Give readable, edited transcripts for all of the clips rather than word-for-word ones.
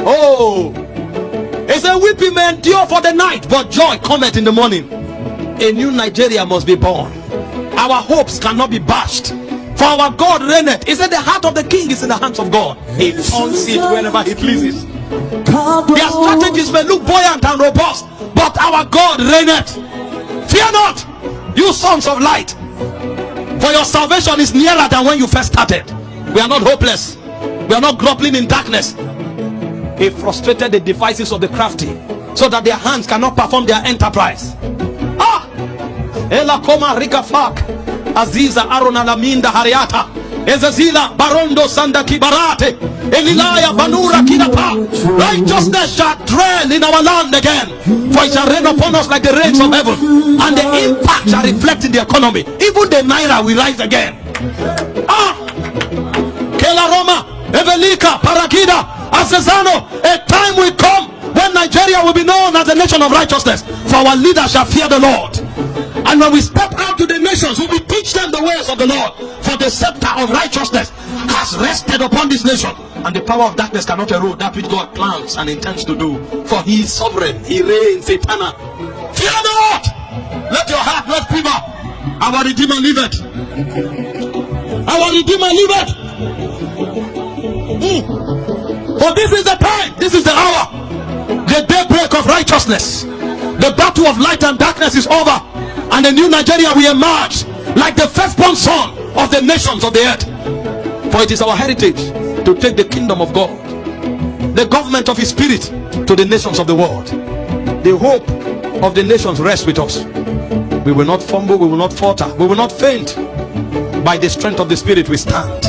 Oh, it said, weeping may endure for the night, but joy cometh in the morning. A new Nigeria must be born. Our hopes cannot be bashed, for our God reigneth. He said the heart of the king is in the hands of God. He turns it whenever he pleases. Their strategies may look buoyant and robust, but our God reigneth. Fear not, you sons of light, for your salvation is nearer than when you first started. We are not hopeless. We are not groveling in darkness. He frustrated the devices of the crafty, so that their hands cannot perform their enterprise. Ela koma rigafak Aziza Arona Laminda Hariata Ezazila Barondo Sanda Kibarate Elilaya Banura Kinapa. Righteousness shall dwell in our land again, for it shall rain upon us like the rains of heaven, and the impact shall reflect in the economy. Even the naira will rise again. Kela Roma Evelika Paragida Azezano. A time will come when Nigeria will be known as the nation of righteousness, for our leaders shall fear the Lord. And when we step out to the nations, we will teach them the ways of the Lord. For the scepter of righteousness has rested upon this nation, and the power of darkness cannot erode that which God plans and intends to do. For he is sovereign, he reigns eternal. Fear not, let your heart not quiver. Our Redeemer liveth. Our Redeemer liveth. For this is the time, this is the hour, the daybreak of righteousness. The battle of light and darkness is over, and the new Nigeria will emerge like the firstborn son of the nations of the earth. For it is our heritage to take the kingdom of God, the government of his spirit, to the nations of the world. The hope of the nations rests with us. We will not fumble, we will not falter, we will not faint. By the strength of the spirit we stand,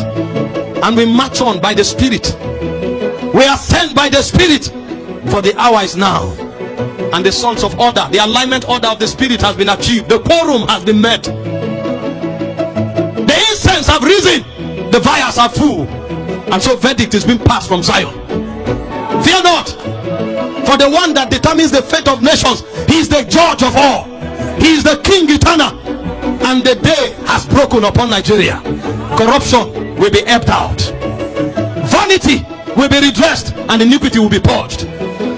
and we march on by the spirit. We are sent by the spirit, for the hour is now, and the sons of order, the alignment order of the spirit has been achieved. The quorum has been met. The incense have risen, the vials are full, and so verdict is being passed from Zion. Fear not, for the one that determines the fate of nations, he is the judge of all. He is the king eternal, and the day has broken upon Nigeria. Corruption will be ebbed out, vanity will be redressed, and iniquity will be purged.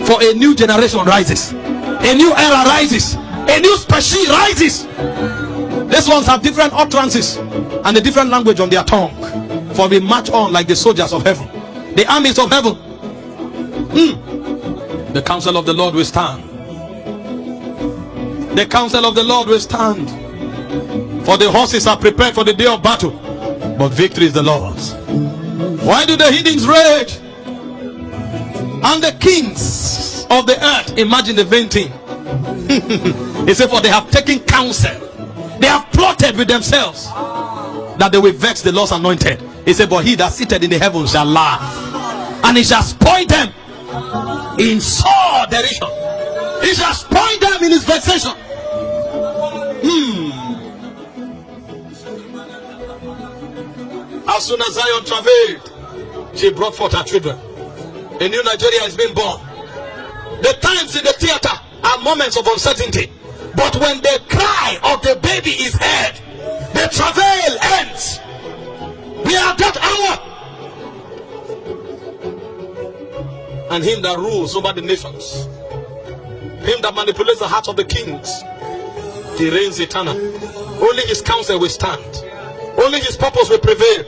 For a new generation rises, a new era rises, a new species rises. These ones have different utterances and a different language on their tongue, for we march on like the soldiers of heaven, the armies of heaven. The counsel of the Lord will stand. The counsel of the Lord will stand. For the horses are prepared for the day of battle, but victory is the Lord's. Why do the heathens rage and the kings of the earth imagine the vain thing? He said, for they have taken counsel, they have plotted with themselves that they will vex the Lord's anointed. He said, but he that sitteth in the heavens shall laugh, and he shall spoil them in sore derision. He shall spoil them in his vexation. As soon as Zion travailed, she brought forth her children. A new Nigeria is being born. The times in the theater are moments of uncertainty, but when the cry of the baby is heard, the travail ends. We are that hour. And him that rules over the nations, him that manipulates the hearts of the kings, he reigns eternal. Only his counsel will stand, only his purpose will prevail.